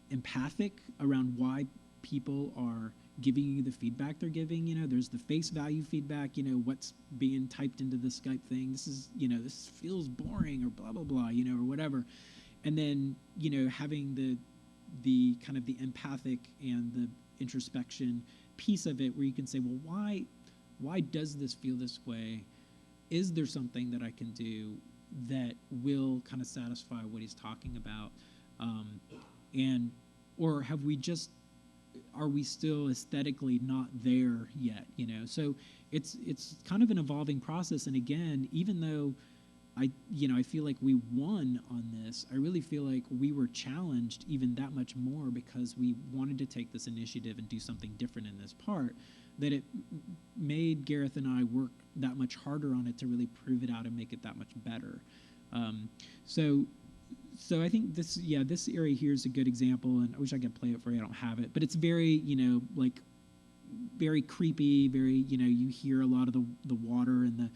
empathic around why people are giving you the feedback they're giving. There's the face value feedback, what's being typed into the Skype thing. This is, this feels boring or blah, blah, blah, or whatever. And then, having the kind of the empathic and the introspection piece of it where you can say, well, why does this feel this way? Is there something that I can do that will kind of satisfy what he's talking about? And or have we just, are we still aesthetically not there yet? You know, so it's kind of an evolving process. And again, even though I feel like we won on this, I really feel like we were challenged even that much more because we wanted to take this initiative and do something different in this part, that it made Gareth and I work that much harder on it to really prove it out and make it that much better. So I think this area here is a good example, and I wish I could play it for you. I don't have it, but it's very, like very creepy, very, you hear a lot of the water and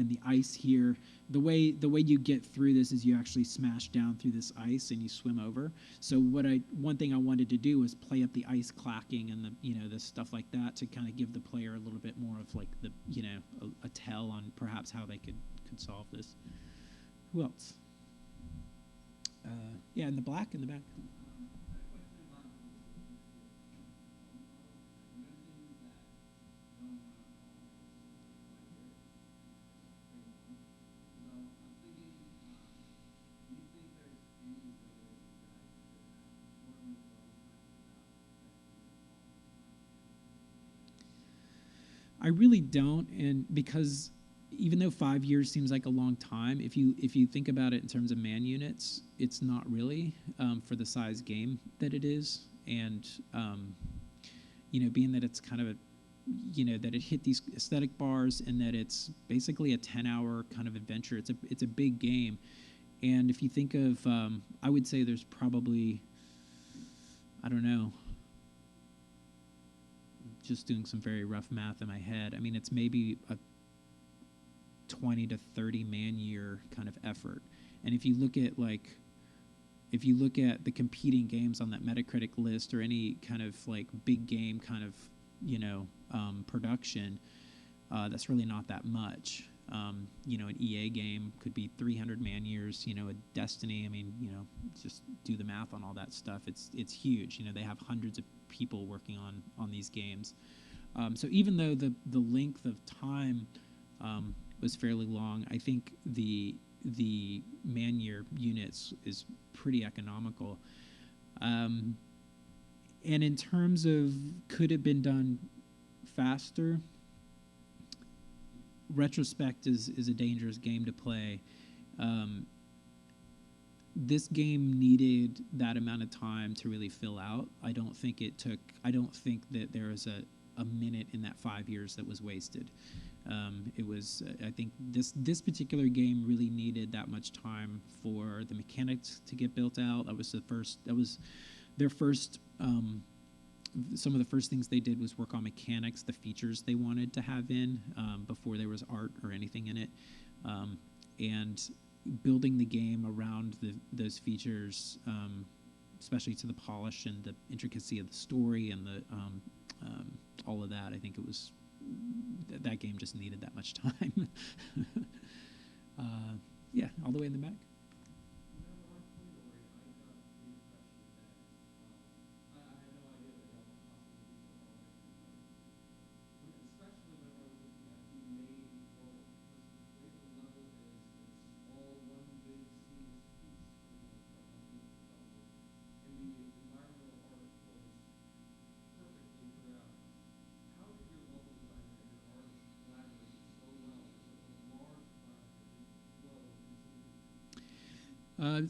the ice here. The way you get through this is you actually smash down through this ice and you swim over. So one thing I wanted to do was play up the ice clacking and the stuff like that to kind of give the player a little bit more of like the a tell on perhaps how they could solve this. Who else? Yeah, in the black in the back. I really don't, and because even though 5 years seems like a long time, if you think about it in terms of man units, it's not really for the size game that it is, and being that it's kind of that it hit these aesthetic bars and that it's basically a 10-hour kind of adventure. It's a big game, and if you think of, I would say there's probably, I don't know, just doing some very rough math in my head. I mean, it's maybe a 20 to 30 man year kind of effort. And if you look at the competing games on that Metacritic list or any kind of like big game kind of production, that's really not that much. An EA game could be 300 man years. A Destiny, I mean, just do the math on all that stuff. It's huge. They have hundreds of people working on these games. So even though the length of time was fairly long, I think the man year units is pretty economical. And in terms of could it have been done faster, retrospect is a dangerous game to play. This game needed that amount of time to really fill out. I don't think that there was a minute in that 5 years that was wasted. It was, I think this particular game really needed that much time for the mechanics to get built out. That was their first, some of the first things they did was work on mechanics, the features they wanted to have in before there was art or anything in it. And building the game around those features, especially to the polish and the intricacy of the story and the all of that, I think it was that game just needed that much time. Yeah, all the way in the back.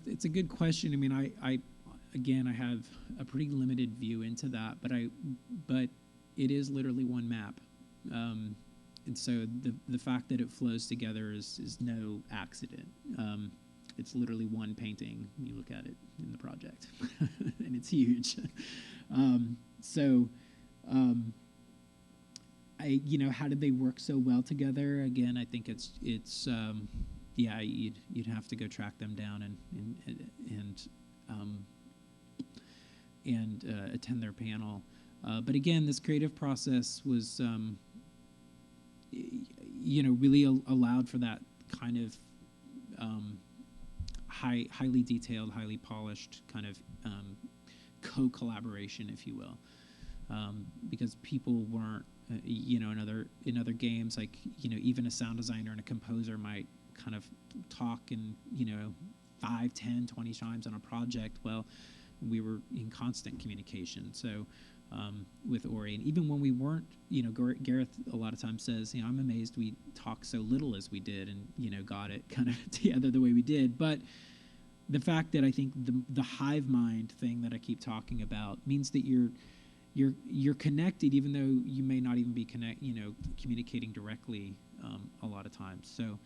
It's a good question. I mean, I have a pretty limited view into that, but it is literally one map, and so the fact that it flows together is no accident. It's literally one painting. You look at it in the project, and it's huge. How did they work so well together? Again, I think it's yeah, you'd have to go track them down and attend their panel. But again, this creative process was, really allowed for that kind of highly detailed, highly polished kind of co-collaboration, if you will, because people weren't in other games, like, even a sound designer and a composer might kind of talk and 5, 10, 20 times on a project. Well, we were in constant communication. So with Ori, and even when we weren't, Gareth a lot of times says, I'm amazed we talked so little as we did, and got it kind of together the way we did. But the fact that I think the hive mind thing that I keep talking about means that you're connected, even though you may not even be communicating directly a lot of times. So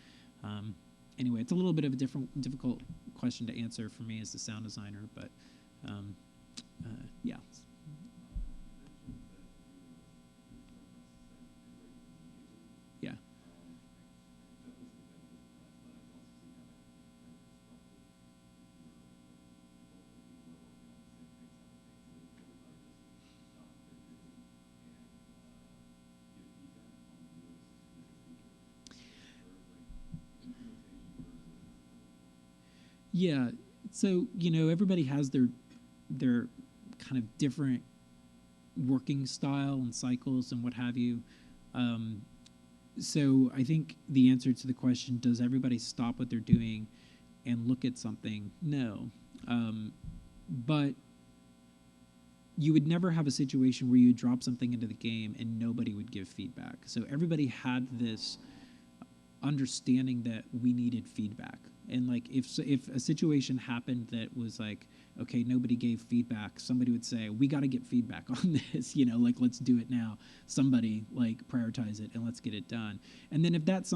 anyway, it's a little bit of a difficult question to answer for me as the sound designer, but yeah. Yeah. Yeah. So, everybody has their kind of different working style and cycles and what have you. So I think the answer to the question, does everybody stop what they're doing and look at something? No. But you would never have a situation where you drop something into the game and nobody would give feedback. So everybody had this understanding that we needed feedback. And like if a situation happened that was like, okay, nobody gave feedback, somebody would say, we got to get feedback on this, like, let's do it now. Somebody like prioritize it and let's get it done. And then if that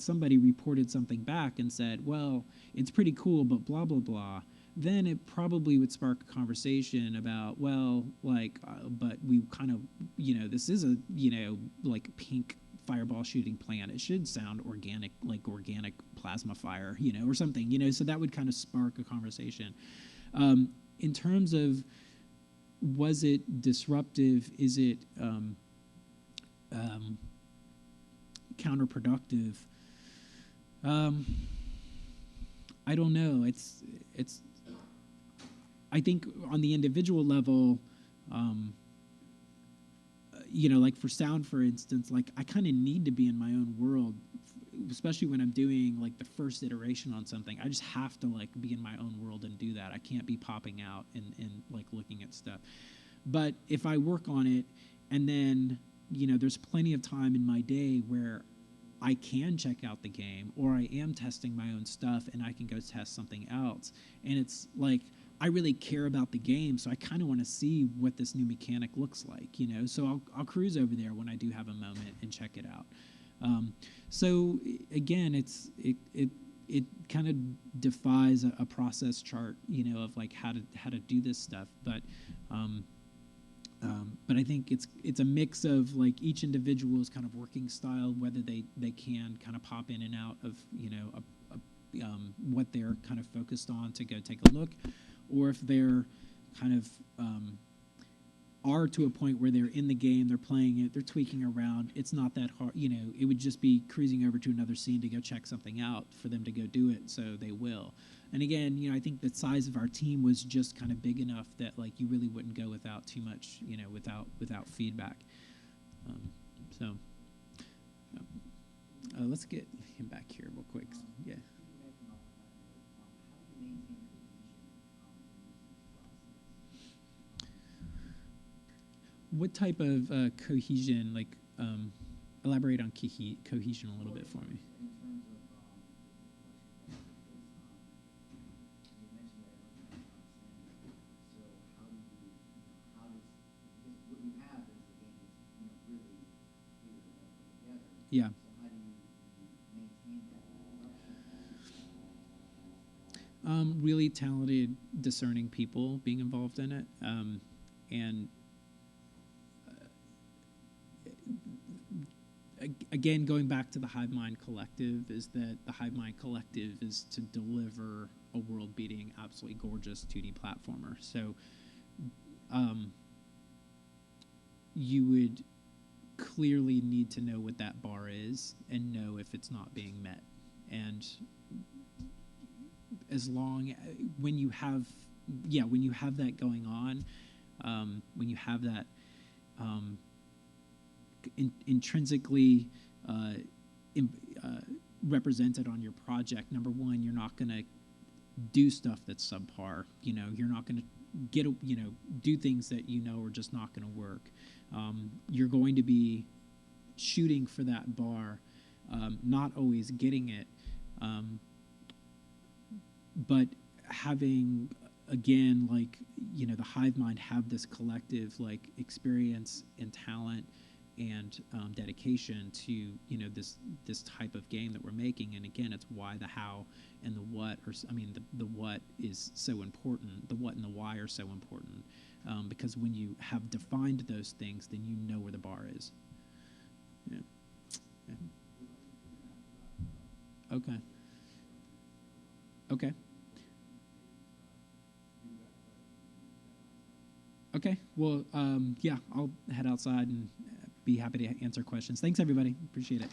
somebody reported something back and said, well, it's pretty cool, but blah blah blah, then it probably would spark a conversation about, well, like, but we kind of, this is a, like pink fireball shooting plant. It should sound organic, like organic plasma fire, or something, so that would kind of spark a conversation. In terms of, was it disruptive? Is it counterproductive? I don't know. It's. I think on the individual level, like for sound, for instance, like I kind of need to be in my own world, especially when I'm doing like the first iteration on something. I just have to like be in my own world and do that. I can't be popping out and like looking at stuff. But if I work on it and then, there's plenty of time in my day where I can check out the game, or I am testing my own stuff and I can go test something else. And it's like, I really care about the game, so I kind of want to see what this new mechanic looks like, So I'll cruise over there when I do have a moment and check it out. So again, it kind of defies a process chart, of like how to do this stuff. But I think it's a mix of like each individual's kind of working style, whether they can kind of pop in and out of what they're kind of focused on to go take a look, or if they're kind of are to a point where they're in the game, they're playing it, they're tweaking around. It's not that hard, it would just be cruising over to another scene to go check something out for them to go do it, so they will. And again, I think the size of our team was just kind of big enough that like you really wouldn't go without too much, without feedback. Let's get him back here real quick. Yeah. What type of cohesion, like, elaborate on cohesion a little bit for me. In terms of, you mentioned that everything's understanding. So how does, because what you have is the game is, really clear and well put together. Yeah. So how do you maintain that Really talented, discerning people being involved in it, and again, going back to the Hive Mind Collective, is that the Hive Mind Collective is to deliver a world-beating, absolutely gorgeous 2D platformer. So you would clearly need to know what that bar is and know if it's not being met. And as long when you have that going on, when you have that intrinsically represented on your project. Number one, you're not going to do stuff that's subpar. You're not going to do things that are just not going to work. You're going to be shooting for that bar, not always getting it, but having, again, the hive mind have this collective experience and talent and dedication to this type of game that we're making. And again, it's why the how and the what the what is so important. The what and the why are so important, because when you have defined those things, then you know where the bar is. Yeah. Okay. Okay. Okay. Well, yeah, I'll head outside and be happy to answer questions. Thanks, everybody. Appreciate it.